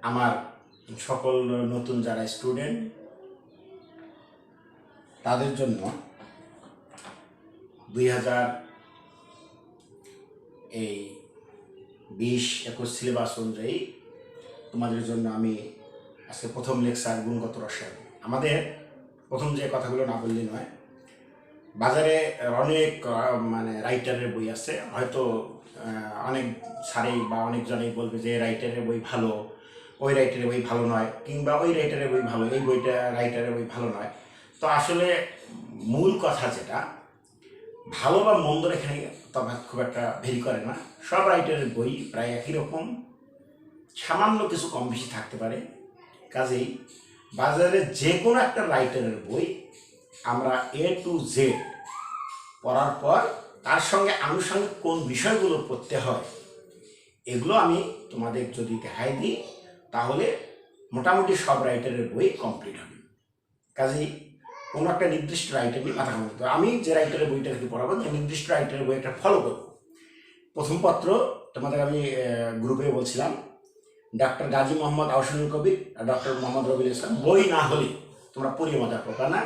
আমার সকল নতুন যারা স্টুডেন্ট তাদের জন্য 2020-21 সিলেবাস অনুযায়ী তোমাদের জন্য আমি আজকে প্রথম লেকচার গুণগত রসায়ন। আমাদের প্রথম যে কথাগুলো না বললে নয়, বাজারে অনেক রাইটারের বই আছে, হয়তো অনেক স্যারেই বা অনেকজনেই বলবে যে রাইটারের বই ভালো, ওই রাইটারের বই ভালো নয়, কিংবা ওই রাইটারের বই ভালো, এই বইটা রাইটারের বই ভালো নয়। তো আসলে মূল কথা যেটা, ভালো বা মন্দ এখানে তফাৎ খুব একটা ভেরি করে না। সব রাইটারের বই প্রায় একই রকম, সামান্য কিছু কম বেশি থাকতে পারে। কাজেই বাজারে যে কোনো একটা রাইটারের বই আমরা A to Z পড়ার পর তার সঙ্গে আনুষঙ্গিক কোন বিষয়গুলো পড়তে হয় এগুলো আমি তোমাদের যদি দেখাই দিই, তাহলে মোটামুটি সব রাইটারের বই কমপ্লিট হবে। কাজেই কোনো একটা নির্দিষ্ট রাইটার নিয়ে মাথা ঘামাতে হবে। আমি যে রাইটারের বইটা থেকে পড়াবো, যে নির্দিষ্ট রাইটারের বই একটা ফলো করবো। প্রথম পত্র তোমাদের আমি গ্রুপে বলছিলাম, ডক্টর গাজী মোহাম্মদ আহসানুল কবির আর ডক্টর মোহাম্মদ রবিউল ইসলাম। বই না হলে তোমরা পড়িয়ে মজা পাবে না,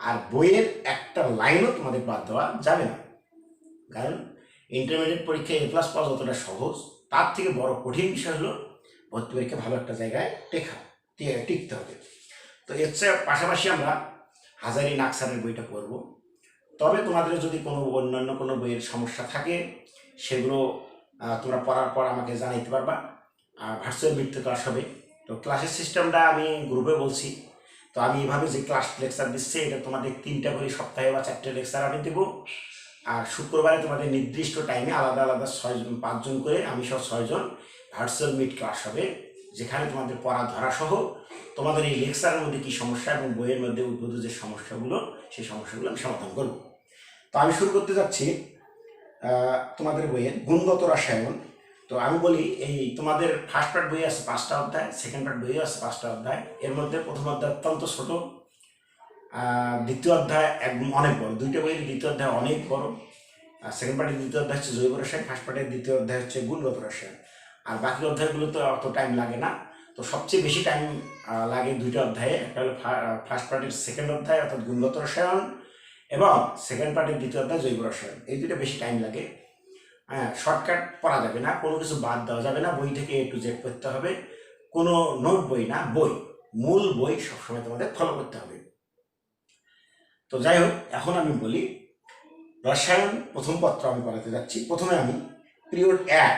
আর বইয়ের একটা লাইনও তোমাদের বাদ দেওয়া যাবে না। কারণ ইন্টারমিডিয়েট পরীক্ষায় A+ পাওয়া যতটা সহজ, তার থেকে বড় কঠিন বিষয় হলো ভর্তি পরীক্ষা ভালো একটা জায়গায় টিকতে হবে। তো এর পাশাপাশি আমরা হাজারি নাকসারের বইটা পড়ব। তবে তোমাদের যদি কোনো অন্যান্য কোনো বইয়ের সমস্যা থাকে সেগুলো তোমরা পড়ার পর আমাকে জানাইতে পারবা। ভার্চুয়াল মিট ক্লাস হবে। তো ক্লাসের সিস্টেমটা আমি গ্রুপে বলছি। তো আমি এভাবে যে ক্লাস লেকচার দিচ্ছি, এটা তোমাদের 3টা করে সপ্তাহে বা 4টে লেকচার আমি দেবো। আর শুক্রবারে তোমাদের নির্দিষ্ট টাইমে আলাদা আলাদা 5জন করে, আমি সহ 6জন ভার্চুয়াল মিট ক্লাস হবে, যেখানে তোমাদের পড়া ধরা সহ তোমাদের এই লেকচারের মধ্যে কী সমস্যা এবং বইয়ের মধ্যে উদ্ভূত যে সমস্যাগুলো, সেই সমস্যাগুলো আমি সমাধান করব। তো আমি শুরু করতে যাচ্ছি তোমাদের বইয়ের গুণগত রসায়ন। তো আমি বলি, এই তোমাদের ফার্স্ট পার্ট বই আছে 5টা অধ্যায়, সেকেন্ড পার্ট বই আছে 5টা অধ্যায়। এর মধ্যে প্রথম অধ্যায় অত্যন্ত ছোট, দ্বিতীয় অধ্যায় একদম অনেক বড়। 2টা বইয়ের দ্বিতীয় অধ্যায় অনেক বড়। সেকেন্ড পার্টের দ্বিতীয় অধ্যায় হচ্ছে জৈব রসায়ন, ফার্স্ট পার্টের দ্বিতীয় অধ্যায় হচ্ছে গুণগত রসায়ন। আর বাকি অধ্যায়গুলো তো অত টাইম লাগে না। তো সবচেয়ে বেশি টাইম লাগে 2টা অধ্যায়ে। একটা হলো ফার্স্ট পার্টের সেকেন্ড অধ্যায় অর্থাৎ গুণগত রসায়ন, এবং সেকেন্ড পার্টের দ্বিতীয় অধ্যায় জৈব রসায়ন। এই 2টা বেশি টাইম লাগে। শর্টকাট পড়া যাবে না, কোনো কিছু বাদ দেওয়া যাবে না, বই থেকে A to Z পড়তে হবে। কোনো নোট বই না, বই, মূল বই সবসময় তোমাদের ফলো করতে হবে। তো যাই হোক, এখন আমি বলি রসায়ন প্রথম পত্র আমি পড়াতে যাচ্ছি। প্রথমে আমি পিরিয়ড 1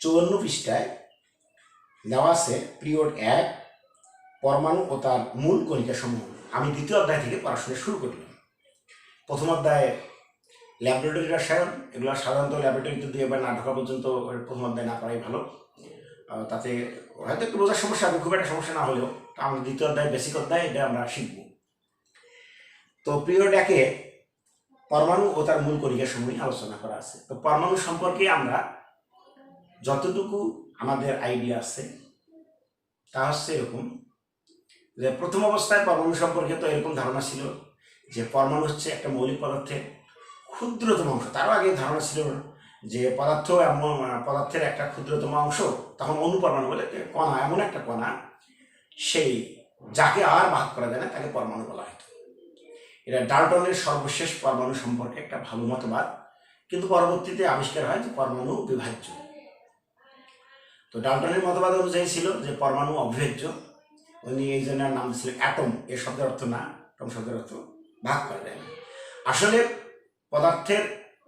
54 পৃষ্ঠায় দেওয়া আছে, পিরিয়ড 1 পরমাণু ও তার মূল কণিকা সমূহ। আমি দ্বিতীয় অধ্যায় থেকে পড়াশোনা শুরু করলাম। প্রথম অধ্যায়ে ল্যাবরেটরি রসায়ন, এগুলো সাধারণত ল্যাবরেটরিতে দিয়ে বা না ঢোকা পর্যন্ত প্রথম অধ্যায় না পড়াই ভালো। তাতে হয়তো একটু বোঝার সমস্যা হবে, খুব একটা সমস্যা না হলেও। আমাদের দ্বিতীয় অধ্যায় বেসিক অধ্যায়, এটা আমরা শিখব। তো পিরিয়ড 1-এ পরমাণু ও তার মূল কণিকা সমূহ আলোচনা করা আছে। তো পরমাণু সম্পর্কে আমরা যতটুকু আমাদের আইডিয়া আছে তা হচ্ছে এরকম, যে প্রথম অবস্থায় পরমাণু সম্পর্কে তো এরকম ধারণা ছিল যে পরমাণু হচ্ছে একটা মৌলিক পদার্থের ক্ষুদ্রতম অংশ। তারও আগে ধারণা ছিল যে পদার্থের একটা ক্ষুদ্রতম অংশ, তখন অনুপরমাণু বলে, কণা, এমন একটা কণা সেই যাকে আর ভাগ করা যায় না তাকে পরমাণু বলা হয়। এটা ডাল্টনের সর্বশেষ পরমাণু সম্পর্কে একটা ভালো মতবাদ, কিন্তু পরবর্তীতে আবিষ্কার হয় যে পরমাণু বিভাজ্য। তো ডাল্টনের মতবাদ অনুযায়ী ছিল যে পরমাণু অবিভাজ্য, উনি এই জন্য নাম দিয়েছিলেন অ্যাটম। এর শব্দের অর্থ না, অ্যাটম শব্দের অর্থ ভাগ করা যায় না। আসলে পদার্থের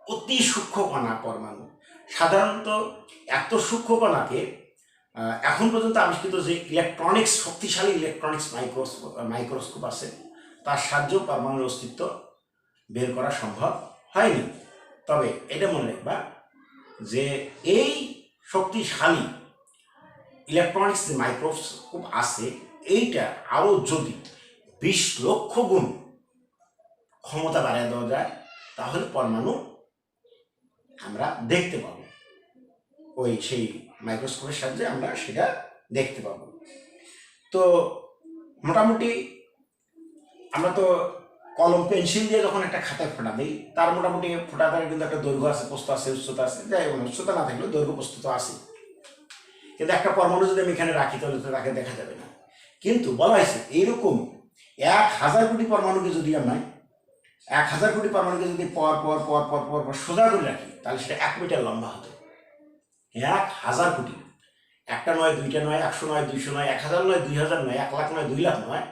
অতি সূক্ষ্ম কণা পরমাণু। সাধারণত এত সূক্ষ্ম কণাকে এখন পর্যন্ত আবিষ্কৃত যে ইলেকট্রনিক্স, শক্তিশালী ইলেকট্রনিক্স মাইক্রোস্কোপ আছে, তার সাহায্যে পরমাণুর অস্তিত্ব বের করা সম্ভব হয়নি। তবে এটা মনে রাখবা যে এই শক্তিশালী ইলেকট্রনিক্স যে মাইক্রোস্কোপ আছে, এইটা আরও যদি 20 লক্ষ গুণ ক্ষমতা বাড়িয়ে দেওয়া যায়, তাহলে পরমাণু আমরা দেখতে পাবো। ওই সেই মাইক্রোস্কোপের সাহায্যে আমরা সেটা দেখতে পাবো। তো মোটামুটি আমরা তো কলম পেন্সিল দিয়ে যখন একটা খাতায় ফোঁটা দিই, তার মোটামুটি ফোঁটাটার কিন্তু একটা দৈর্ঘ্য আছে, প্রস্থ আছে, উচ্চতা আছে। যাই হোক, উচ্চতা না থাকলেও দৈর্ঘ্য প্রস্থ তো আছে। কিন্তু একটা পরমাণু যদি আমি এখানে রাখি তাহলে তো তাকে দেখা যাবে না। কিন্তু বলা হয়েছে এইরকম 1000 কোটি পরমাণুকে যদি আমরা 1000 কোটি পরমাণুকে যদি পর পর পর পর পর পর সোজা করে রাখি তাহলে সেটা 1 মিটার লম্বা হতো। 1000 কোটি, একটা নয়, দুইটা নয়, 100 নয়, 200 নয়, 1000 নয়, 2000 নয়, 1 লাখ নয়, 2 লাখ নয়,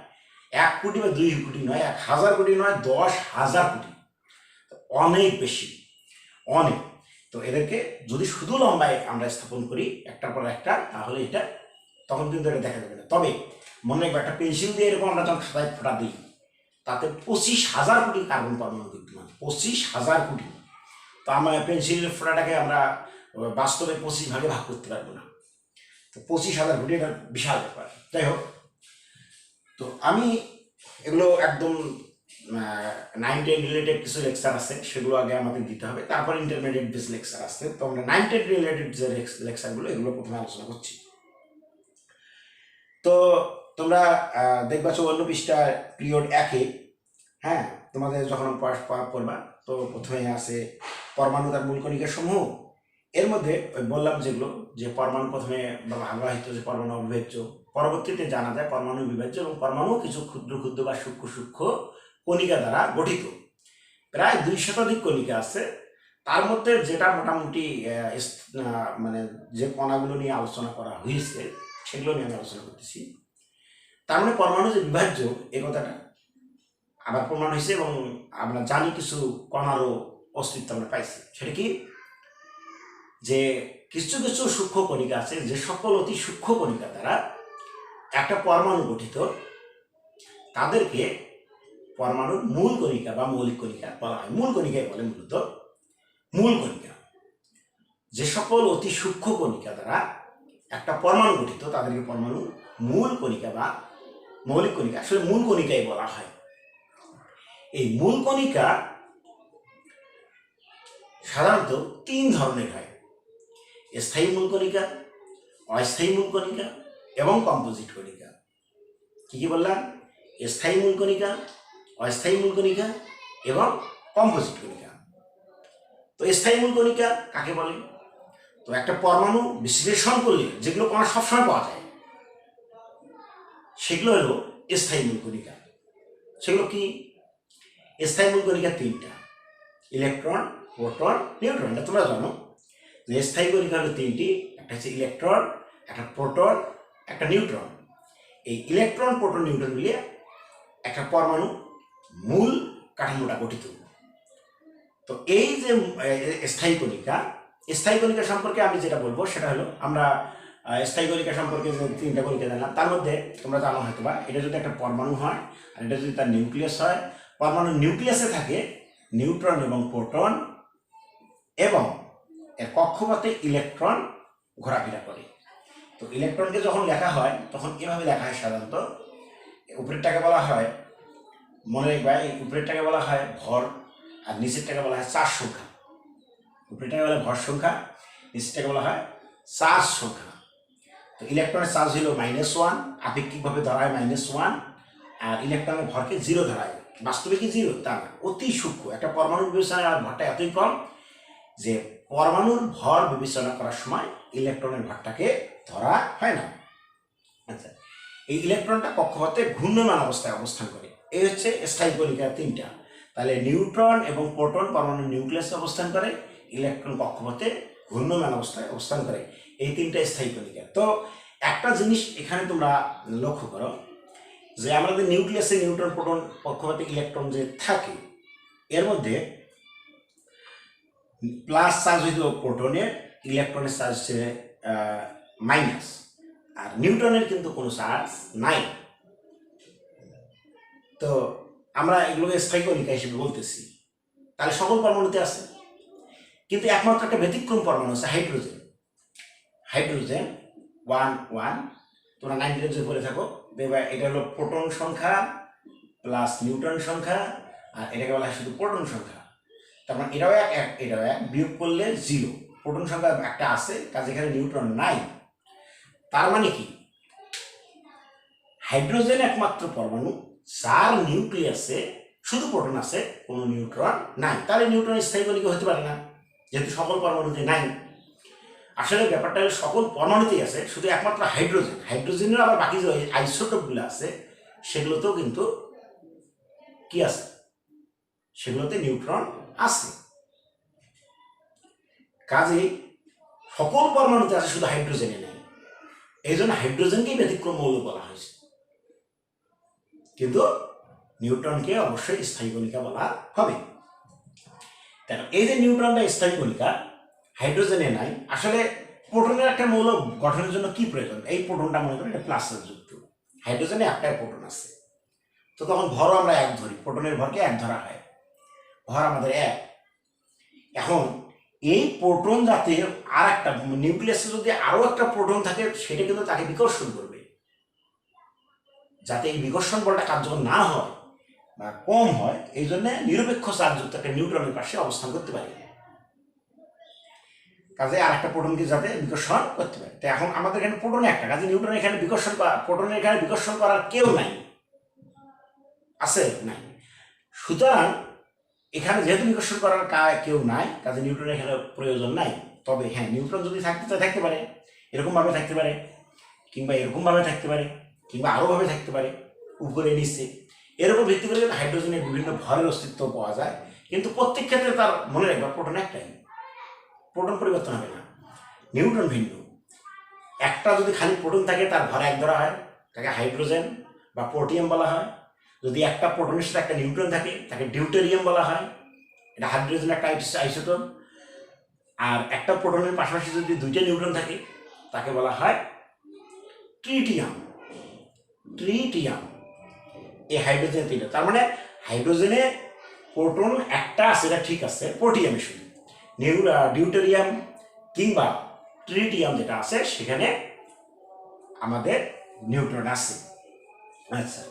1 কোটি বা 2 কোটি নয়, 1000 কোটি নয়, 10,000 কোটি, অনেক বেশি, অনেক। তো এদেরকে যদি শুধু লম্বায় আমরা স্থাপন করি একটার পর একটা, তাহলে এটা তখন কিন্তু এটা দেখা যাবে না। তবে মনে রাখবো, একটা পেন্সিল দিয়ে এরকম আমরা যখন খাতায় ফোঁটা দিই তাতে 25,000 কোটি কার্বন পরমাণু বিদ্যমান, 25,000 কোটি। তো আমরা পেন্সিলের ফোঁটাটাকে আমরা বাস্তবে 25 ভাগে ভাগ করতে পারবো না। তো 25,000 কোটি এটা বিশাল ব্যাপার। যাই হোক, তো আমি এগুলো একদম 9-10 রিলেটেড কিছু লেকচার আছে, সেগুলো আগে আমাদের দিতে হবে, তারপর ইন্টারমিডিয়েট বেস লেকচার আসছে। তো আমরা 9-10 রিলেটেড যে লেকচারগুলো এগুলো প্রথমে আলোচনা করছি। তো তোমরা দেখবা 54 পৃষ্ঠা পিরিয়ড 1-এ, হ্যাঁ, তোমাদের যখন পড়বা তো প্রথমে আছে পরমাণু তার মূল কণিকা সমূহ। এর মধ্যে বললাম যেগুলো, যে পরমাণু প্রথমে ভাবা হইতো যে পরমাণু অবিভাজ্য, পরবর্তীতে জানা যায় পরমাণু বিভাজ্য, এবং পরমাণু কিছু ক্ষুদ্র ক্ষুদ্র বা সূক্ষ্ম সূক্ষ্ম কণিকা দ্বারা গঠিত। প্রায় 2 শতাধিক কণিকা আছে। তার মধ্যে যেটা মোটামুটি মানে যে কণাগুলো নিয়ে আলোচনা করা হয়েছে সেগুলো নিয়ে আমি আলোচনা করতেছি। তার মানে পরমাণু যে বিভাজ্য এ কথাটা আবার প্রমাণ হয়েছে, এবং আমরা জানি কিছু কণারও অস্তিত্ব আমরা পাইছি। সেটা কি, যে কিছু কিছু সূক্ষ্ম কণিকা আছে, যে সকল অতি সূক্ষ্ম কণিকা দ্বারা একটা পরমাণু গঠিত, তাদেরকে পরমাণুর মূল কণিকা বা মৌলিক কণিকা বলা হয়। মূল কণিকাই বলে মূলত মূল কণিকা। যে সকল অতি সূক্ষ্ম কণিকা দ্বারা একটা পরমাণু গঠিত তাদেরকে পরমাণু মূল কণিকা বা মৌলিক কণিকা, আসলে মূল কণিকাই বলা হয়। এই মূল কণিকা সাধারণত 3 ধরনের হয়: স্থায়ী মূল কণিকা, অস্থায়ী মূল কণিকা এবং কম্পোজিট কণিকা। কি কি বললাম? স্থায়ী মূল কণিকা, অস্থায়ী মূল কণিকা এবং কম্পোজিট কণিকা। তো স্থায়ী মূল কণিকা কাকে বলে? তো একটা পরমাণু বিশ্লেষণ করলে যেগুলো কণা সবসময় পাওয়া যায় সেগুলো হলো স্থায়ী মূল কণিকা। সেগুলো কি? স্থায়ী মূল কণিকা 3টা: ইলেকট্রন, প্রোটন, নিউট্রন। এটা তোমরা জানো যে স্থায়ী কণিকা হলো 3টি, একটা হচ্ছে ইলেকট্রন, একটা প্রোটন, একটা নিউট্রন। এই ইলেকট্রন, প্রোটন, নিউট্রন মিলিয়ে একটা পরমাণু মূল কাঠামোটা গঠিত। তো এই যে স্থায়ী কণিকা, স্থায়ী কণিকা সম্পর্কে আমি যেটা বলবো সেটা হলো, আমরা স্থায়ী কণিকা সম্পর্কে যে 3টা কণিকা জানলাম, তার মধ্যে তোমরা জানো হয়তো বা, এটা যদি একটা পরমাণু হয় আর এটা যদি তার নিউক্লিয়াস হয়, পরমাণুর নিউক্লিয়াসে থাকে নিউট্রন এবং প্রোটন, এবং এর কক্ষপথে ইলেকট্রন ঘোরাফেরা করে। তো ইলেকট্রনকে যখন লেখা হয় তখন এভাবে লেখা হয় সাধারণত। উপরেরটাকে বলা হয়, মনে রাখবা, এই উপরেরটাকে বলা হয় ভর, আর নিচেরটাকে বলা হয় চার্জ সংখ্যা। উপরেরটাকে বলা হয় ভর সংখ্যা, নিচেরটাকে বলা হয় চার্জ সংখ্যা। তো ইলেকট্রনের চার্জ হলো -1, আপেক্ষিকভাবে ধরা হয় -1, আর ইলেকট্রনের ভরকে 0 ধরা হয়। বাস্তবে কি 0? তা না, অতি সূক্ষ্ম। একটা পরমাণুর বিবেচনায় আর ভরটা এতই কম যে পরমাণুর ভর বিবেচনা করার সময় ইলেকট্রনের ভরটাকে ধরা হয় না। আচ্ছা, এই ইলেকট্রনটা কক্ষপথে ঘূর্ণমান অবস্থায় অবস্থান করে। এই হচ্ছে স্থায়ী কণিকা 3টা। তাহলে নিউট্রন এবং প্রোটন পরমাণুর নিউক্লিয়াসে অবস্থান করে, ইলেকট্রন কক্ষপথে ঘূর্ণমান অবস্থায় অবস্থান করে। এই 3টা স্থায়ী কণিকা। তো একটা জিনিস এখানে তোমরা লক্ষ্য করো, যে আমাদের নিউক্লিয়াসে নিউট্রন, প্রোটন, কক্ষপথে ইলেকট্রন যে থাকে, এর মধ্যে প্লাস চার্জ হইল প্রোটনের, ইলেকট্রনের চার্জ হচ্ছে মাইনাস, আর নিউট্রনের কিন্তু কোনো চার্জ নাই। তো আমরা এগুলোকে স্থায়ী কণিকা হিসেবে বলতেছি। তাহলে সকল পরমাণুতে আছে, কিন্তু একমাত্র একটা ব্যতিক্রম পরমাণু আছে, হাইড্রোজেন। হাইড্রোজেন 1 তোমরা 9 যদি পড়ে থাকো দেখবা, এটা হলো প্রোটন সংখ্যা প্লাস নিউট্রন সংখ্যা, আর এটাকে বলা হয় শুধু প্রোটন সংখ্যা। তার মানে এটাও 1, এটাও 1, বিয়োগ করলে 0। প্রোটন সংখ্যা একটা আছে, কাজে এখানে নিউট্রন নাই। তার মানে কি, হাইড্রোজেন একমাত্র পরমাণু যার নিউক্লিয়াসে শুধু প্রোটন আছে, কোনো নিউট্রন নাই। তাহলে নিউট্রন স্থায়ী কণিকা হতে পারে না, যেহেতু সকল পরমাণুতে নাই। আসলে ব্যাপারটা হলো সকল পরমাণুতেই আছে, শুধু একমাত্র হাইড্রোজেনের আবার বাকি যে আইসোটোপগুলো আছে সেগুলোতেও কিন্তু কি আছে, সেগুলোতে নিউট্রন আছে। কাজেই সকল পরমাণুতে আছে, শুধু হাইড্রোজেনে নেই। এই জন্য হাইড্রোজেনকেই ব্যতিক্রম মৌল বলা হয়েছে, কিন্তু নিউট্রনকে অবশ্যই স্থায়ী কণিকা বলা হবে। কেন এই যে নিউট্রনটা স্থায়ী কণিকা, হাইড্রোজেনে নাই। আসলে প্রোটনের একটা মৌল গঠনের জন্য কি প্রয়োজন? এই প্রোটনটা মনে করেন এটা প্লাসের যুক্ত, হাইড্রোজেনে একটাই প্রোটন আছে, তো তখন ভরও আমরা এক ধরি, প্রোটনের ভরকে এক ধরা হয়, ভর আমাদের এক। এখন এই প্রোটন যাতে আর একটা নিউক্লিয়াসে যদি আরো একটা প্রোটন থাকে, সেটা কিন্তু তাকে বিকর্ষণ করবে। যাতে এই বিকর্ষণ বলটা কার্যকর না হয় বা কম হয়, এই জন্য নিরপেক্ষ চার্জযুক্ত একটা নিউট্রনের পাশে অবস্থান করতে পারে, কাজে আর একটা প্রোটনকে যাতে বিকর্ষণ করতে পারে। তো এখন আমাদের এখানে প্রোটন একটা, কাজে নিউট্রন এখানে বিকর্ষণ করা, প্রোটনের এখানে বিকর্ষণ করার কেউ নাই, আছে নাই। সুতরাং এখানে যেহেতু বিকর্ষণ করার কেউ নাই, কাজে নিউট্রনের এখানে প্রয়োজন নাই। তবে হ্যাঁ, নিউট্রন যদি থাকতে পারে, এরকমভাবে থাকতে পারে, কিংবা এরকমভাবে থাকতে পারে, কিংবা আরোভাবে থাকতে পারে, উপরে নিচে, এর উপর ভিত্তি করে হাইড্রোজেনের বিভিন্ন ভরের অস্তিত্ব পাওয়া যায়। কিন্তু প্রত্যেক ক্ষেত্রে তার মনে রাখবা প্রোটন একটাই, প্রোটন পরিবর্তন হবে না, নিউট্রন ভিন্ন। একটা যদি খালি প্রোটন থাকে, তার ভর এক ধরা হয়, তাকে হাইড্রোজেন বা প্রোটিয়াম বলা হয়। যদি একটা প্রোটনের সাথে একটা নিউট্রন থাকে, তাকে ডিউটেরিয়াম বলা হয়, এটা হাইড্রোজেন একটা আইসোটোপ। আর একটা প্রোটনের পাশাপাশি যদি দুইটা নিউট্রন থাকে, তাকে বলা হয় ট্রিটিয়াম। এই হাইড্রোজেন তিনটা, তার মানে হাইড্রোজেনে প্রোটন একটা আছে, এটা ঠিক আছে, প্রোটিয়ামে শুধু ডিউটেরিয়াম কিংবা ট্রিটিয়াম যেটা আছে, সেখানে আমাদের নিউট্রন আছে। আচ্ছা,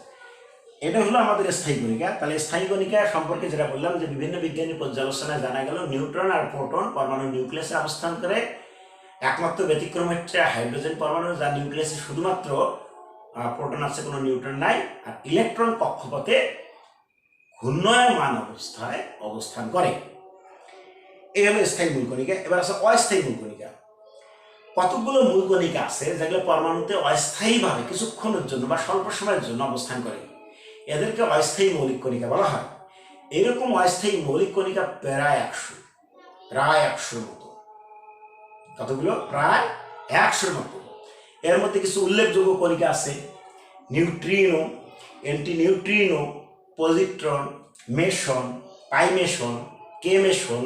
এটা হলো আমাদের স্থায়ী কণিকা। তাহলে স্থায়ী কণিকা সম্পর্কে যেটা বললাম, যে বিভিন্ন বিজ্ঞানী পর্যালোচনায় জানা গেল নিউট্রন আর প্রোটন পরমাণু নিউক্লিয়াসে অবস্থান করে। একমাত্র ব্যতিক্রম হচ্ছে হাইড্রোজেন পরমাণু, যার নিউক্লিয়াসে শুধুমাত্র প্রোটন আছে, কোনো নিউট্রন নাই। আর ইলেকট্রন কক্ষপথে ঘূর্ণায়মান অবস্থায় অবস্থান করে। এই হলো স্থায়ী মূল কণিকা। এবার আছে অস্থায়ী মূল কণিকা। কতগুলো মূল কণিকা আছে যেগুলো পরমাণুতে অস্থায়ীভাবে কিছুক্ষণের জন্য বা স্বল্প সময়ের জন্য অবস্থান করে, এদেরকে অস্থায়ী মৌলিক কণিকা বলা হয়। এরকম অস্থায়ী মৌলিক কণিকা প্রায় 100 মতো। কতগুলো? প্রায় 100 মতো। এর মধ্যে কিছু উল্লেখযোগ্য কণিকা আছে: নিউট্রিনো, অ্যান্টিনিউট্রিনো, পজিট্রন, মেসন, পাইমেসন, কেমেসন,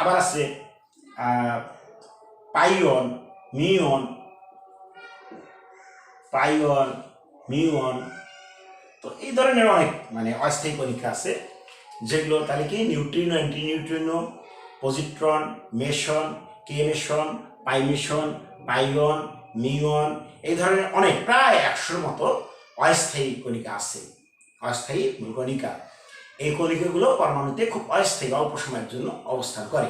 আবার আছে পাইয়ন, মিউন। তো এই ধরনের অনেক অস্থায়ী কণিকা আছে, যেগুলো তাহলে কি নিউট্রিনো, অ্যান্টিনিউট্রিনো, পজিট্রন, মেসন, কেমেসন, পাইমেসন, পাইয়ন, মিউন, এই ধরনের অনেক প্রায় 100 মতো অস্থায়ী কণিকা আছে, অস্থায়ী কণিকা। এই কণিকাগুলো পরমাণুতে খুব অস্থায়ী, অল্প সময়ের জন্য অবস্থান করে।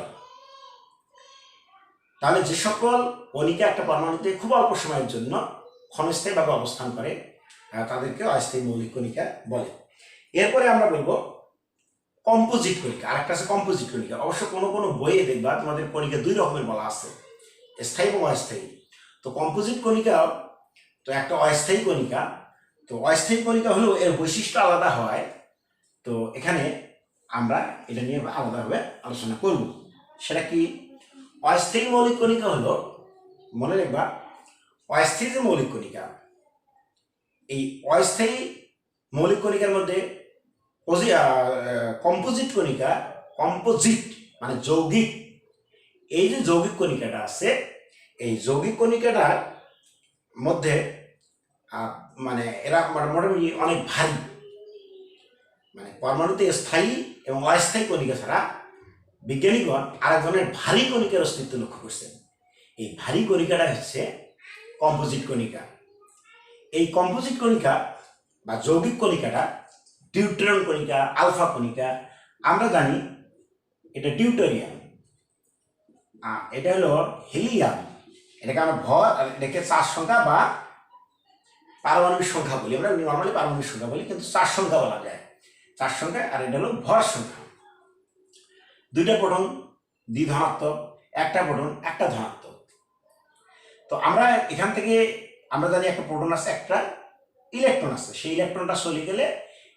তাহলে যে সকল কণিকা একটা পরমাণুতে খুব অল্প সময়ের জন্য ক্ষণস্থায়ীভাবে অবস্থান করে, তাদেরকে অস্থায়ী মৌলিক কণিকা বলে। এরপরে আমরা বলবো কম্পোজিট কণিকা। আরেকটা আছে কম্পোজিট কণিকা। অবশ্য কোনো কোনো বইয়ে দেখবা তোমাদের কণিকা 2 রকমের বলা আছে, স্থায়ী এবং অস্থায়ী। তো কম্পোজিট কণিকা তো একটা অস্থায়ী কণিকা। তো অস্থায়ী কণিকা হলেও এর বৈশিষ্ট্য আলাদা হয়। তো এখানে আমরা এটা নিয়ে আলাদাভাবে আলোচনা করব। সেটা কি? অস্থায়ী মৌলিক কণিকা হলো, মনে রাখবা, অস্থায়ী যে মৌলিক কণিকা, এই অস্থায়ী মৌলিক কণিকার মধ্যে কম্পোজিট কণিকা, কম্পোজিট মানে যৌগিক। এই যে যৌগিক কণিকাটা আছে, এই যৌগিক কণিকাটার মধ্যে এরা মোটামুটি অনেক ভারী, পরমাণুতে স্থায়ী এবং অস্থায়ী কণিকা ছাড়া বিজ্ঞানীগণ আরেক ধরনের ভারী কণিকার অস্তিত্ব লক্ষ্য করছেন। এই ভারী কণিকাটা হচ্ছে কম্পোজিট কণিকা। এই কম্পোজিট কণিকা বা যৌগিক কণিকাটা ডিউটেরিয়াম কণিকা, আলফা কণিকা। আমরা জানি এটা ডিউটেরিয়াম, এটা হলো হিলিয়াম। এটাকে আমরা ভর, এটাকে 4 সংখ্যা বা পারমাণবিক সংখ্যা বলি। আমরা নর্মালি পারমাণবিক সংখ্যা বলি, কিন্তু 4 সংখ্যা বলা যায়, 4 সংখ্যা। আর এটা হলো ভর সংখ্যা। 2টা প্রোটন 2 ধনাত্মক, একটা প্রোটন 1টা ধনাত্মক। তো আমরা এখান থেকে আমরা জানি একটা প্রোটন আছে, একটা ইলেকট্রন আছে। সেই ইলেকট্রনটা চলে গেলে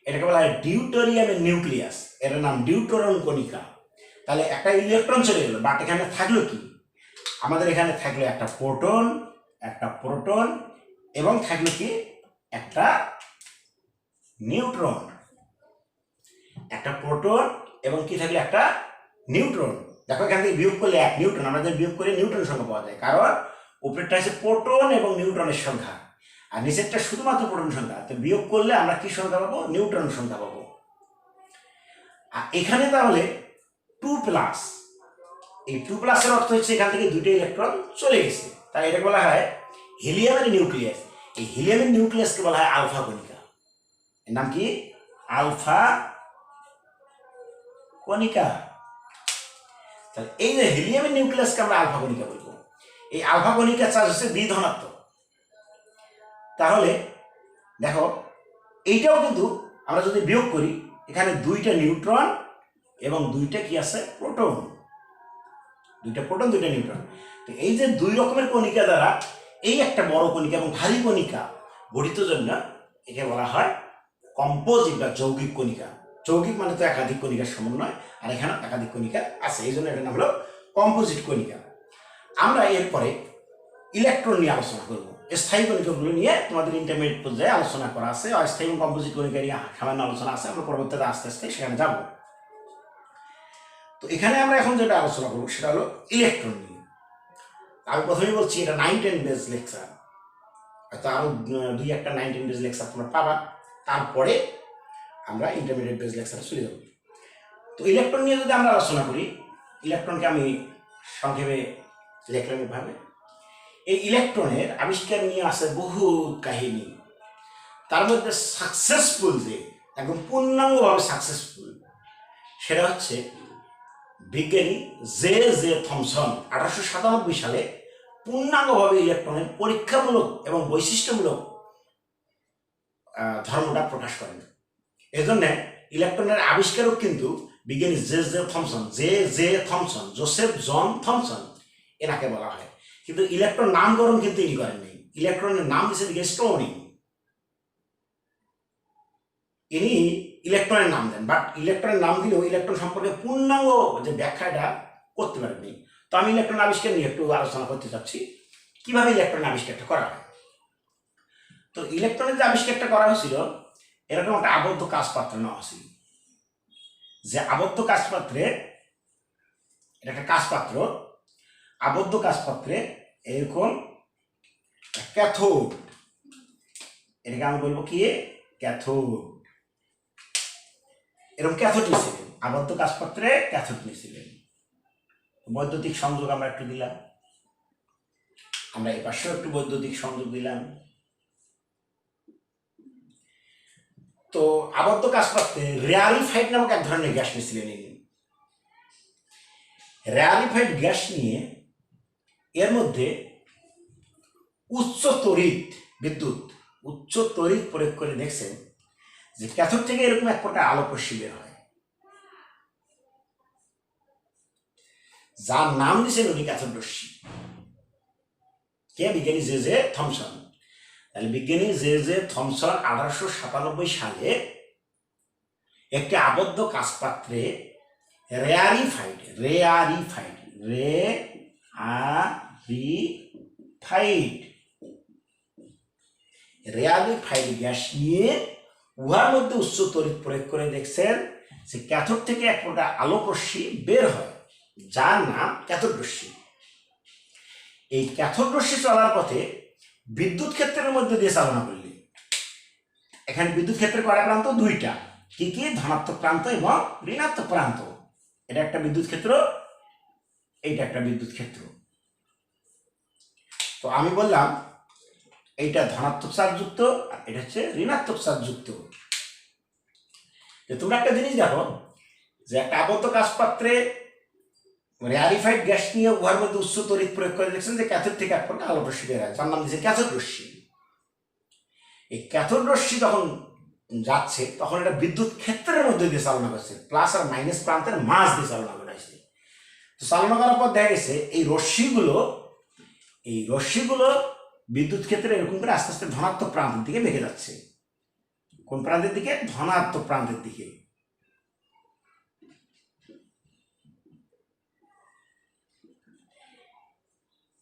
এটাকে বলা হয় ডিউটেরিয়ামের নিউক্লিয়াস, এটার নাম ডিউটেরন কণিকা। তাহলে একটা ইলেকট্রন চলে গেল, বাট এখানে থাকলো কি? আমাদের এখানে থাকলো একটা প্রোটন, একটা প্রোটন, এবং থাকলো কি? একটা নিউট্রন। একটা প্রোটন এবং কি থাকলো? একটা নিউট্রন। দেখো এখান থেকে বিয়োগ করলে 1 নিউট্রন, আমাদের বিয়োগ করে নিউট্রন সংখ্যা পাওয়া যায়, কারণ উপরেরটা হচ্ছে প্রোটন এবং নিউট্রনের সংখ্যা, আর নিচেরটা শুধুমাত্র প্রোটন সংখ্যা। তো বিয়োগ করলে আমরা কি সংখ্যা পাবো? নিউট্রন সংখ্যা পাবো। আর এখানে তাহলে 2+, এই 2+ এর অর্থ হচ্ছে এখান থেকে 2টা ইলেকট্রন চলে গেছে, তাই এটাকে বলা হয় হিলিয়ামের নিউক্লিয়াস। এই হিলিয়ামের নিউক্লিয়াসকে বলা হয় আলফা কণিকা। এর নাম কি? আলফা কণিকা। তাহলে এই যে হিলিয়ামের নিউক্লিয়াসকে আমরা আলফা কণিকা বলবো। এই আলফা কণিকার চার্জ হচ্ছে দ্বিধনাত্মক। তাহলে দেখো এইটাও কিন্তু আমরা যদি বিয়োগ করি, এখানে 2টা নিউট্রন এবং 2টা কি আছে? প্রোটন। 2টা প্রোটন, 2টা নিউট্রন। তো এই যে 2 রকমের কণিকা দ্বারা এই একটা বড় কণিকা এবং ভারী কণিকা গঠিত জন্য একে বলা হয় কম্পোজিট বা যৌগিক কণিকা। যৌগিক মানে তো একাধিক কণিকার সমন্বয়, আর এখানে একাধিক কণিকা আছে, এই জন্য এটার নাম হলো কম্পোজিট কণিকা। আমরা এরপরে ইলেকট্রন নিয়ে আলোচনা করব। স্থায়ী কণিকাগুলো নিয়ে তোমাদের ইন্টারমিডিয়েট পর্যায়ে আলোচনা করা আছে, অস্থায়ী এবং কম্পোজিট কণিকা নিয়ে সামান্য আলোচনা আছে, আমরা পরবর্তীতে আস্তে আস্তে সেখানে যাব। তো এখানে আমরা এখন যেটা আলোচনা করবো সেটা হলো ইলেকট্রন নিয়ে। আমি প্রথমেই বলছি এটা 9-10 বেজ লেকচার, হয়তো আরো 2-1টা 9-10 বেজ লেকচার তোমরা পাবা, তারপরে আমরা ইন্টারমিডিয়েট বেজ লেকচারে চলে যাব। তো ইলেকট্রন নিয়ে যদি আমরা আলোচনা করি, ইলেকট্রনকে আমি সংক্ষেপে লিখলাম এভাবে। এই ইলেকট্রনের আবিষ্কার নিয়ে আছে বহু কাহিনী, তার মধ্যে সাকসেসফুল, যে একদম পূর্ণাঙ্গভাবে সাকসেসফুল, সেটা হচ্ছে বিজ্ঞানী জে জে থমসন 1897 সালে পূর্ণাঙ্গভাবে ইলেকট্রনের পরীক্ষামূলক এবং বৈশিষ্ট্যমূলক ধর্মটা প্রকাশ করেন। এজন্য ইলেকট্রনের আবিষ্কারক কিন্তু বিজ্ঞানী জে জে থমসন, জোসেফ জন থমসন, এনাকে বলা হয়। কিন্তু ইলেকট্রন নামকরণ কিন্তু ইনি করেননি, ইলেকট্রনের নাম দিয়েছে স্টোনিং। ইনি ইলেকট্রনের নাম দেন, বাট ইলেকট্রনের নাম দিলেও ইলেকট্রন সম্পর্কে পূর্ণাঙ্গ যে ব্যাখ্যাটা করতে পারেননি। তো আমি ইলেকট্রন আবিষ্কার নিয়ে একটু আলোচনা করতে চাচ্ছি, কিভাবে ইলেকট্রন আবিষ্কারটা করা হয়। তো ইলেকট্রনের যে আবিষ্কারটা করা হয়েছিল, এরকম একটা আবদ্ধ কাচ পাত্র নেওয়া হয়েছিল, যে আবদ্ধ কাচ পাত্রে, এটা একটা কাচ পাত্র, আবদ্ধ কাচ পাত্রে এরকম ক্যাথোড, এটাকে আমি বলবো কি? ক্যাথোড। এরকম ক্যাথোড নিয়েছিলেন, আবদ্ধ কাচ পাত্রে ক্যাথোড নিয়েছিলেন। বৈদ্যুতিক সংযোগ আমরা একটু দিলাম, আমরা এই পাশেও একটু বৈদ্যুতিক সংযোগ দিলাম। তো আবদ্ধ কাচ পাত্রে রেয়ারিফাইড নামক এক ধরনের গ্যাস নিয়েছিলেন ইনি। রেয়ারিফাইড গ্যাস নিয়ে এর মধ্যে উচ্চ তড়িৎ বিদ্যুৎ, উচ্চ তড়িৎ প্রয়োগ করে দেখছেন যে ক্যাথোড থেকে এরকম এক প্রকার আলোক রশ্মি বের হয়, যার নাম দিয়েছেন উনি ক্যাথোড রশ্মি। কে? বিজ্ঞানী জে জে থমসন। তাহলে বিজ্ঞানী জে জে থমসন 1897 সালে একটি আবদ্ধ কাচ পাত্রে রেয়ারিফাইড গ্যাস নিয়ে উহার মধ্যে উচ্চ তড়িৎ প্রয়োগ করে দেখছেন যে ক্যাথোড থেকে এক প্রকার আলোক রশ্মি বের হয়, যার নাম ক্যাথোড রশ্মি। এই ক্যাথোড রশ্মি চলার পথে বিদ্যুৎ ক্ষেত্রের মধ্যে দিয়ে চালনা করলে, এখানে বিদ্যুৎ ক্ষেত্রের কয়টা প্রান্ত? 2টা। কি কি? ধনাত্মক প্রান্ত এবং ঋণাত্মক প্রান্ত। এটা একটা বিদ্যুৎ ক্ষেত্র, এইটা একটা বিদ্যুৎ ক্ষেত্র। তো আমি বললাম এইটা ধনাত্মক চার্জযুক্ত আর এটা হচ্ছে ঋণাত্মক চার্জযুক্ত। তোমরা একটা জিনিস দেখো যে একটা আবদ্ধ কাচ পাত্রে রেয়ারিফাইড গ্যাস নিয়ে উহার মধ্যে উচ্চ তড়িৎ প্রয়োগ করে দেখছেন যে ক্যাথোড থেকে এক প্রকার আলোক রশ্মি বের হয়, যার নাম দিয়েছে ক্যাথোড রশ্মি। এই ক্যাথোড রশ্মি যখন যাচ্ছে তখন এটা বিদ্যুৎ ক্ষেত্রের মধ্যে দিয়ে চালনা করছে, প্লাস আর মাইনাস প্রান্তের মাঝ দিয়ে চালনা করেছে। তো চালনা করার পর দেখা গেছে এই রশ্মিগুলো এই রশ্মিগুলো বিদ্যুৎ ক্ষেত্রে এরকম করে আস্তে আস্তে ধনাত্মক প্রান্তের দিকে বেঁকে যাচ্ছে। কোন প্রান্তের দিকে? ধনাত্মক প্রান্তের দিকে।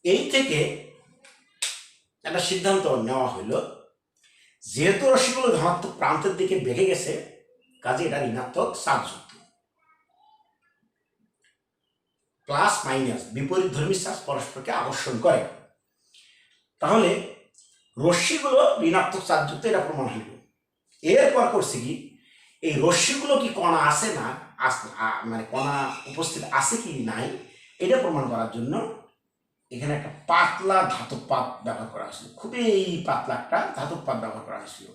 এই থেকে একটা সিদ্ধান্ত নেওয়া হলো, যেহেতু রশ্মিগুলো ধনাত্মক প্রান্তের দিকে বেঁকে গেছে, কাজে এটা ঋণাত্মক চার্জযুক্ত। প্লাস মাইনাস বিপরীত ধর্মী চার্জ পরস্পরকে আকর্ষণ করে। তাহলে রশ্মিগুলো ঋণাত্মক চার্জযুক্ত, এটা প্রমাণ হইল। এরপর করছে কি, এই রশ্মিগুলো কি কণা আছে না, মানে কণা উপস্থিত আছে কি নাই, এটা প্রমাণ করার জন্য এখানে একটা পাতলা ধাতব পাত ব্যবহার করা হয়েছিল। খুবই পাতলা একটা ধাতব পাত ব্যবহার করা হয়েছিল।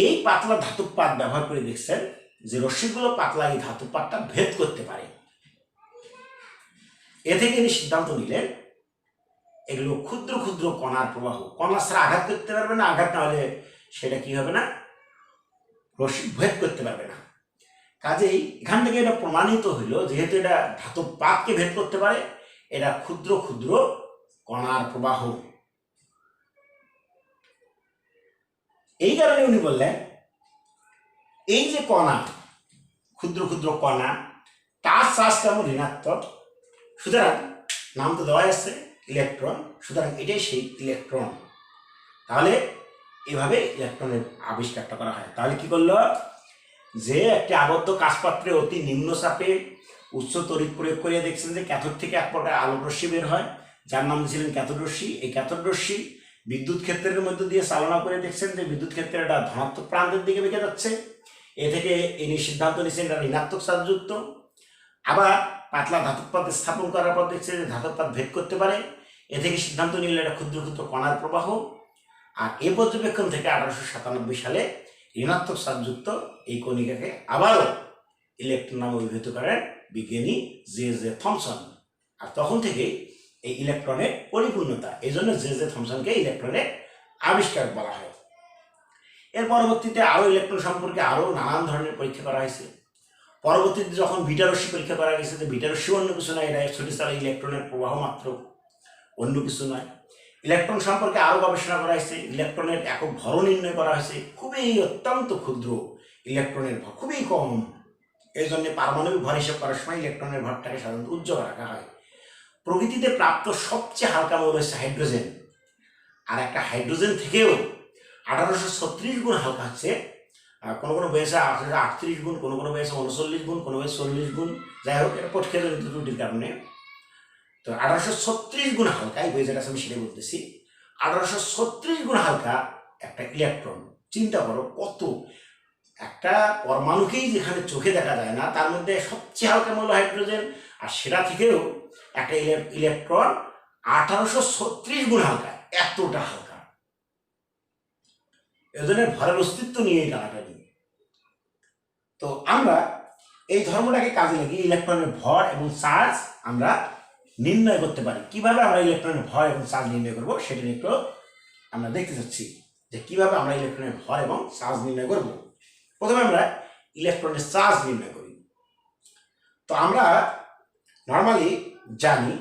এই পাতলা ধাতব পাত ব্যবহার করে দেখছেন যে রশ্মিগুলো পাতলা এই ধাতব পাতটা ভেদ করতে পারে। এ থেকে তিনি সিদ্ধান্ত নিলেন এগুলো ক্ষুদ্র ক্ষুদ্র কণার প্রবাহ, কণা ছাড়া আঘাত করতে পারবে না, আঘাত না হলে সেটা কি হবে না, রশ্মি ভেদ করতে পারবে না। কাজেই এখান থেকে এটা প্রমাণিত হইল, যেহেতু এটা ধাতব পাতকে ভেদ করতে পারে, এটা ক্ষুদ্র ক্ষুদ্র কণার প্রবাহ। এই কারণে উনি বললেন এই যে কণা, ক্ষুদ্র ক্ষুদ্র কণা, তার চার্জ কেমন ঋণাত্মক, সুতরাং নাম তো দেওয়া আছে ইলেকট্রন, সুতরাং এটাই সেই ইলেকট্রন। তাহলে এভাবে ইলেকট্রনের আবিষ্কারটা করা হয়। তাহলে কি করলো, যে একটি আবদ্ধ কাচপাত্রে অতি নিম্ন চাপে উচ্চ তড়িৎ প্রয়োগ করে দেখছেন যে ক্যাথোড থেকে এক প্রকার আলোক রশ্মি বের হয়, যার নাম দিয়েছিলেন ক্যাথোড রশ্মি। এই ক্যাথোড রশ্মি বিদ্যুৎ ক্ষেত্রের মধ্য দিয়ে চালনা করে দেখছেন যে বিদ্যুৎ ক্ষেত্রে এটা ধনাত্মক প্রান্তের দিকে বেঁকে যাচ্ছে। এ থেকে ইনি সিদ্ধান্ত নিয়েছেন এটা ঋণাত্মক চার্জযুক্ত। আবার পাতলা ধাতব পাত স্থাপন করার পর দেখছে যে ধাতব পাত ভেদ করতে পারে। এ থেকে সিদ্ধান্ত নিলে এটা ক্ষুদ্র ক্ষুদ্র কণার প্রবাহ। আর এই পর্যবেক্ষণ থেকে 1897 সালে ঋণাত্মক চার্জযুক্ত এই কণিকাকে আবারও ইলেকট্রন নামে অভিহিত করেন বিজ্ঞানী জে জে থমসন। আর তখন থেকে এই ইলেকট্রনের পরিপূর্ণতা, এই জন্য জে জে থমসনকে ইলেকট্রনের আবিষ্কার বলা হয়। এর পরবর্তীতে আরও ইলেকট্রন সম্পর্কে আরও নানান ধরনের পরীক্ষা করা হয়েছে। পরবর্তীতে যখন বিটা রশ্মি পরীক্ষা করা গেছে, যে বিটা রশ্মি অন্য কিছু নয়, এটা ছোটসারা ইলেকট্রনের প্রবাহ মাত্র, অন্য কিছু নয়। ইলেকট্রন সম্পর্কে আরও গবেষণা করা হয়েছে, ইলেকট্রনের একক ভর নির্ণয় করা হয়েছে, খুবই অত্যন্ত ক্ষুদ্র ইলেকট্রনের ভর, খুবই কম। এই জন্য পারমাণবিক ভর হিসাব করার সময় ইলেকট্রনের ভরটাকে সাধারণত উজ্জ্বল রাখা হয়। প্রকৃতিতে প্রাপ্ত সবচেয়ে হালকা মৌল হচ্ছে হাইড্রোজেন, আর একটা হাইড্রোজেন থেকেও 1836 গুণ হালকা হচ্ছে, কোনো কোনো বয়সে 1838 গুণ, কোনো কোনো বয়সে 39 গুণ, কোনো বয়সে 40 গুণ, যাই হোক এটা পটকেজনিত ত্রুটির কারণে। তো 1836 গুণ হালকা, এই বইয়ের কাছে আমি সেটা বলতেছি, 1836 গুণ হালকা একটা ইলেকট্রন। চিন্তা করো কত, একটা পরমাণুকেই যেখানে চোখে দেখা যায় না, তার মধ্যে সবচেয়ে হালকা মৌল হাইড্রোজেন, আর সেটা থেকেও একটা ইলেকট্রন 1836 গুণ হালকা, এতটা হালকা। এজন্য ভরের অস্তিত্ব নিয়ে টানাটানি। তো আমরা এই ধর্মটাকে কাজে লাগিয়ে ইলেকট্রনের ভর এবং চার্জ আমরা নির্ণয় করতে পারি। কিভাবে আমরা ইলেকট্রনের ভর এবং চার্জ নির্ণয় করব সেটা নিয়ে একটু আমরা দেখতে চাচ্ছি, যে কিভাবে আমরা ইলেকট্রনের ভর এবং চার্জ নির্ণয় করব। প্রথমে আমরা ইলেকট্রনের চার্জ নির্ণয় করি। তো আমরা নর্মালি জানি,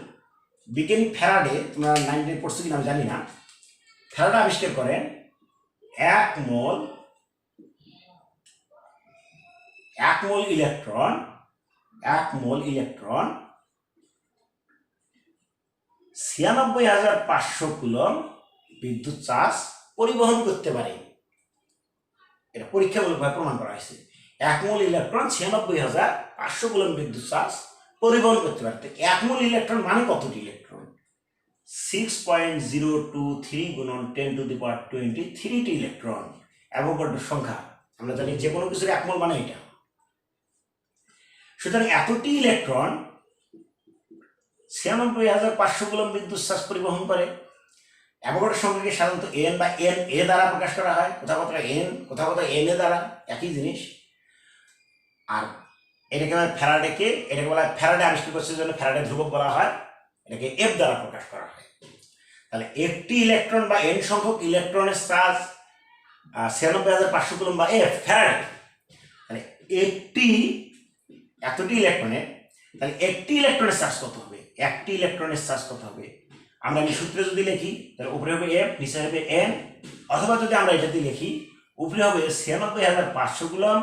বিজ্ঞানী ফ্যারাডে, তোমরা 9 পড়ছো কিনা আমি জানি না, ফ্যারাডে আবিষ্কার করেন এক মোল ইলেকট্রন 96,500 কুলম্ব বিদ্যুৎ চার্জ পরিবহন করতে পারে। এটা পরীক্ষামূলকভাবে প্রমাণ করা হয়েছে। এক মোল ইলেকট্রন 96,500 কুলম্ব বিদ্যুৎ চার্জ পরিবহন করতে পারে। তো এক মোল ইলেকট্রন মানে কতটি ইলেকট্রন? 6.023 গুণন 10⁻23 টি ইলেকট্রন, অ্যাভোগাড্রোর সংখ্যা। আমরা জানি যে কোনো কিছুর এক মোল মানে এটা। সুতরাং এতটি ইলেকট্রন 96,500 কুলম্ব বিদ্যুৎ চার্জ পরিবহন করে। অ্যাভোগাড্রোর সংখ্যাকে সাধারণত এন বা এন এ দ্বারা প্রকাশ করা হয়, কোথাও কোথাও এন, কোথাও কোথাও এন এ দ্বারা, একই জিনিস। আর এটাকে বলা হয় ফ্যারাডে আবিষ্কার করছে, জন্য ফ্যারাডে ধ্রুবক বলা হয়, এটাকে এফ দ্বারা প্রকাশ করা হয়। তাহলে একটি ইলেকট্রন বা এন সংখ্যক ইলেকট্রনের চার্জ 96,500 কুলম্ব বা এফ ফ্যারাডে। তাহলে এতটি ইলেকট্রনের তাহলে একটি ইলেকট্রনের চার্জ কত হবে? একটি ইলেকট্রনের চার্জ কত হবে? আমরা এই সূত্রে যদি লিখি তাহলে উপরে হবে এফ, নিচে হবে এন, অথবা যদি আমরা এটা দিয়ে লিখি উপরে হবে 96,500 কুলম,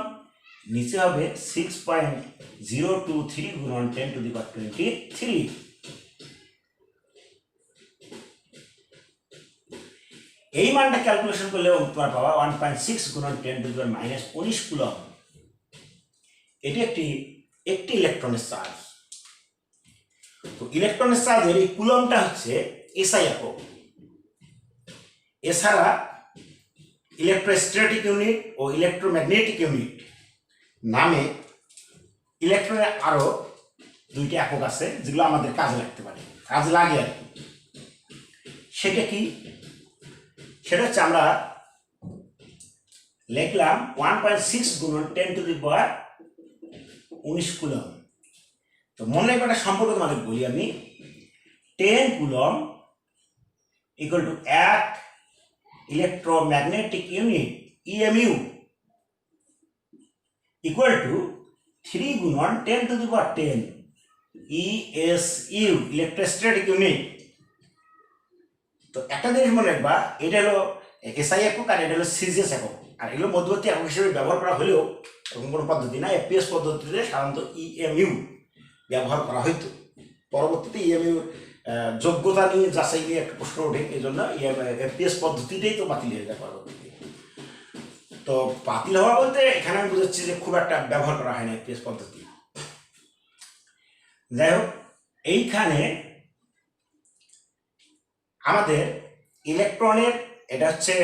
নিচে হবে 6.023 গুণন 10⁻23। এই মানটা ক্যালকুলেশন করলে তোমার পাওয়া 1.6 গুণন 10⁻−19 কুলম। এটি একটি ইলেকট্রনের চার্জ। তো ইলেকট্রনের চার্জের এই কুলমটা হচ্ছে এসআই একক। এছাড়া ইলেকট্রোস্ট্যাটিক ইউনিট ও ইলেকট্রোম্যাগনেটিক ইউনিট নামে ইলেকট্রনের আরো দুইটি একক আছে যেগুলো আমাদের কাজে লাগতে পারে, কাজে লাগে আর কি। সেটা কি? সেটা হচ্ছে আমরা লিখলাম 1.6 গুণন 10⁻19 কুলম। তো মনে রাখবে একটা সম্পর্ক তোমাদের বলি আমি, 10 coulomb equal to 1 electromagnetic unit EMU equal to 3 গুণন 10⁻10 ইএসইউ ইলেকট্রোস্ট্যাটিক ইউনিট। তো একটা জিনিস মনে রাখবা, এটা হলো এসআই একক আর এটা হলো সিজিএস একক, আর এগুলো মধ্যবর্তী একক হিসেবে ব্যবহার করা হলেও এরকম কোনো পদ্ধতি না। এফপিএস পদ্ধতিতে সাধারণত ইএমইউ ব্যবহার করা হইতো। পরবর্তীতে ইএমইউ যোগ্যতা নিয়ে যাচাই নিয়ে একটা প্রশ্ন ওঠে, এই জন্য এফপিএস পদ্ধতিতেই তো বাতিল হয়ে যায় পরবর্তীতে। তো বাতিল হওয়া বলতে এখানে আমি বুঝাচ্ছি যে খুব একটা ব্যবহার করা হয় না এফপিএস পদ্ধতি। যাই হোক, এইখানে আমাদের ইলেকট্রনের এটা হচ্ছে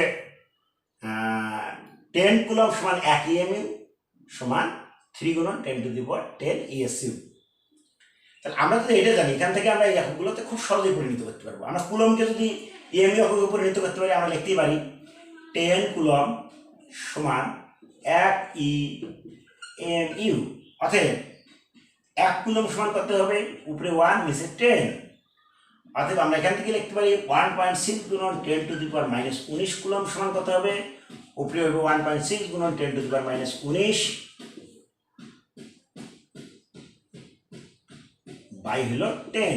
10 কুলম সমান 1 ইএমইউ সমান 3 গুণন 10⁻10 ইএসইউ। তাহলে আমরা যদি এটা জানি, এখান থেকে আমরা এই এককগুলোতে খুব সহজেই পরিণত করতে পারবো। আমরা কুলমকে যদি ইএমইউ এককে পরিণত করতে পারি, আমরা লিখতেই পারি 10 কুলম সমান 1 ইএমইউ। অতএব 1 কুলম সমান কত হবে? উপরে 1 নিচে 10। অতএব আমরা এখান থেকে লিখতে পারি 1.6 গুণন 10⁻−19 কুলম সমান কত হবে? উপরে হবে 1.6 গুণন 10⁻−19 বাই হলো 10।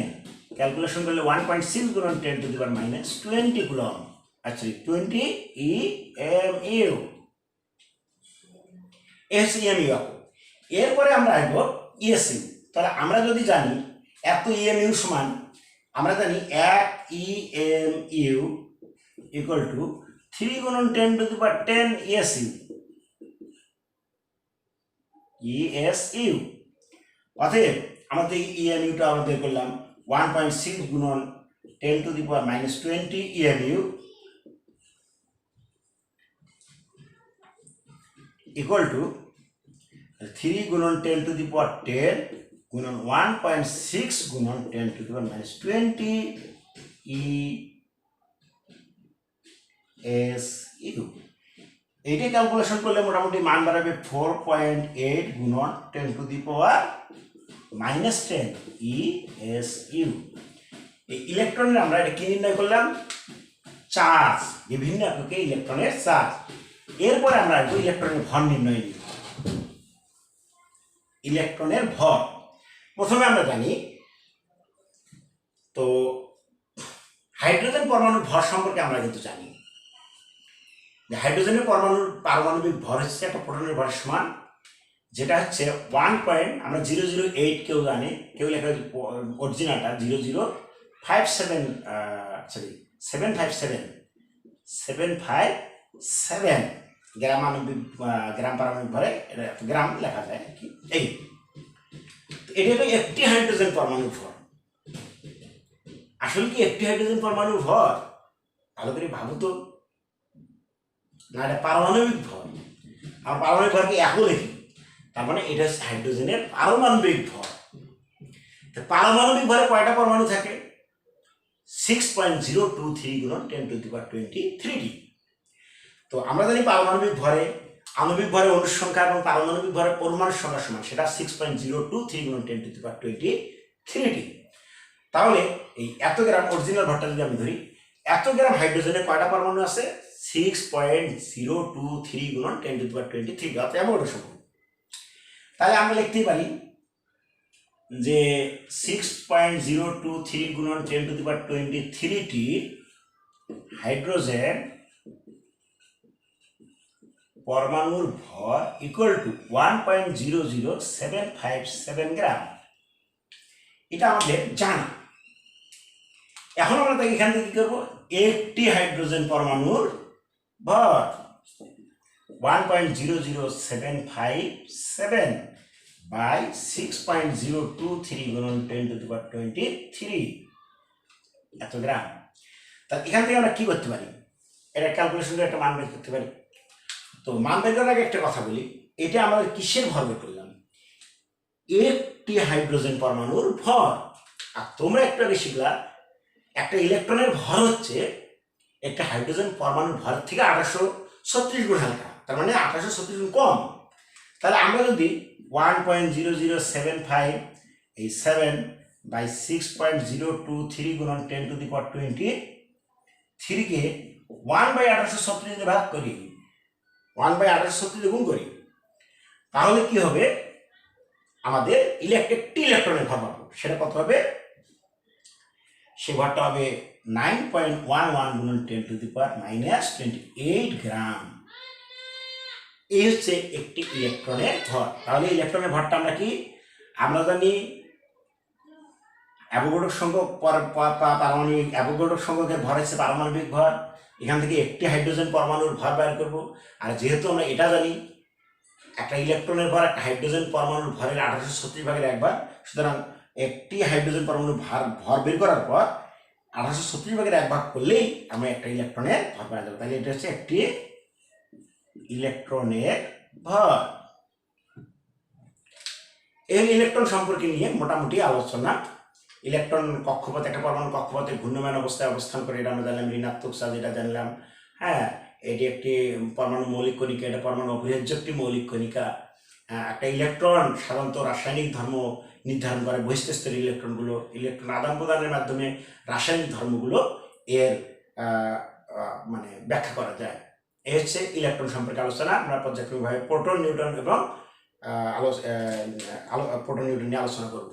ক্যালকুলেশন করলে 1.6 গুণন 10⁻−20 কুলম, আচ্ছা 20 ইএমইউ। এসইএমইউ। এরপরে আমরা আসবো ইএসইউ। তাহলে আমরা যদি জানি এত ইএমইউ সমান, আমরা জানি 1 ইএমইউ ইকুয়াল টু 3 গুণন 10⁻10 ইএসইউ। ইএসইউ। অতএব আমাদের ইএমইউটা আমরা বের করলাম 1.6 গুণন 10⁻−20 ইএমইউ ইকুয়াল টু 3 গুণন 10⁻10 গুণন 1.6 গুণন 10⁻−20 ইএসইউ। এইটা ক্যালকুলেশন করলে মোটামুটি মান বাড়াবে 4.8 গুণন 10⁻−10 ইএসইউ। এই ইলেকট্রনের আমরা এটা কি নির্ণয় করলাম? চার্জ, বিভিন্ন এককে ইলেকট্রনের চার্জ। এরপরে আমরা ইলেকট্রনের ভর নির্ণয় নিব। ইলেকট্রনের ভর প্রথমে আমরা জানি, তো হাইড্রোজেন পরমাণুর ভর সম্পর্কে আমরা কিন্তু জানি যে হাইড্রোজেনের পারমাণবিক ভর হচ্ছে একটা প্রোটনের ভরের সমান, যেটা হচ্ছে 1. আমরা 008 কেউ জানে, কেউ লেখা অরিজিনালটা 757 গ্রাম পারমাণবিক ভরে, এটা গ্রাম লেখা যায় আর কি। এটা হলো একটি হাইড্রোজেন পরমাণুর ভর। আসলে কি একটি হাইড্রোজেন পরমাণুর ভর? ভালো করে ভাবো তো। না, এটা পারমাণবিক ভর। আমরা পারমাণবিক ভরকে একও লিখি, তার মানে এটা হচ্ছে হাইড্রোজেনের পারমাণবিক ভর। পারমাণবিক ভরে কয়টা পরমাণু থাকে? 6.023 গুণন 10⁻23। তো আমরা জানি পারমাণবিক ভরে আণবিক ভরে অণুর সংখ্যা এবং পারমাণবিক ভরে পরমাণুর সংখ্যা সমান, সেটা 6.023 গুণন 10⁻23। তাহলে এই এত গ্রাম অরিজিনাল ভরটা যদি আমি ধরি, এত গ্রাম হাইড্রোজেনে কয়টা পরমাণু আছে? 6.023 গুণন 10⁻23, অর্থাৎ এমন সংখ্যা। তাহলে আমরা লিখতেই পারি যে 6.023 গুণন 10⁻23টি হাইড্রোজেন পরমাণুর ভর ইকুয়াল টু 1.00757 গ্রাম। এটা আমাদের জানা। এখন আমরা তাকে এখান থেকে কি করবো, একটি হাইড্রোজেন পরমাণুর ভর 1.00757 বাই 6.023 গুণন 10⁻23 এত গ্রাম। তা এখান থেকে আমরা কি করতে পারি, এটা ক্যালকুলেশন করে একটা মান বের করতে পারি। তো মান বের করার আগে একটা কথা বলি, এটা আমাদের কিসের ভর বের করলাম, একটি হাইড্রোজেন পরমাণুর ভর। আর তোমরা একটু আগে শিখলা একটা ইলেকট্রনের ভর হচ্ছে একটা হাইড্রোজেন পরমাণুর ভরের থেকে 1836 গুণ হালকা, তার মানে 1836 গুণ কম। তাহলে আমরা যদি 1.0075 বাই 6.023 গুণন 10⁻23 কে 1/1836 দিয়ে ভাগ করি, 1/1836 গুণ করি, তাহলে কি হবে, আমাদের একটি ইলেকট্রনের ভর পাবো। সেটা কত হবে, সে ভরটা হবে 9.11 গুণন 10⁻⁻28 গ্রাম। এই হচ্ছে একটি ইলেকট্রনের ভর। তাহলে ইলেকট্রনের ভরটা আমরা কি, আমরা জানি অ্যাভোগাড্রো সংখ্যক পারমাণবিক অ্যাভোগাড্রো সংখ্যকের ভর হচ্ছে পারমাণবিক ভর। এখান থেকে একটি হাইড্রোজেন পরমাণুর ভর বের করব। আর যেহেতু আমরা এটা জানি একটা ইলেকট্রনের ভর একটা হাইড্রোজেন পরমাণুর ভরের 1836 ভাগের 1 ভাগ, সুতরাং একটি হাইড্রোজেন পরমাণুর ভর বের করার পর 1836 ভাগের 1 ভাগ করলেই আমরা একটা ইলেকট্রনের ভর পাওয়া যাবে। তাহলে এটা হচ্ছে একটি ইলেকট্রনের ভর। এই ইলেকট্রন সম্পর্কে নিয়ে মোটামুটি আলোচনা। ইলেকট্রন কক্ষপথে, একটা পরমাণু কক্ষপথে ঘূর্ণমান অবস্থায় অবস্থান করে, এটা আমরা জানলাম ঋণাত্মক চার্জ, এটা জানলাম। হ্যাঁ, এটি একটি পরমাণু মৌলিক কণিকা, এটা পরমাণু অপরিহার্য একটি মৌলিক কণিকা। একটা ইলেকট্রন সাধারণত রাসায়নিক ধর্ম নির্ধারণ করে, বহিঃস্তরের ইলেকট্রনগুলো ইলেকট্রন আদান প্রদানের মাধ্যমে রাসায়নিক ধর্মগুলো এর মানে ব্যাখ্যা করা যায়। এই হচ্ছে ইলেকট্রন সম্পর্কে আলোচনা। আমরা পর্যায়ক্রমিকভাবে প্রোটন, নিউট্রন এবং প্রোটন নিউট্রন নিয়ে আলোচনা করব।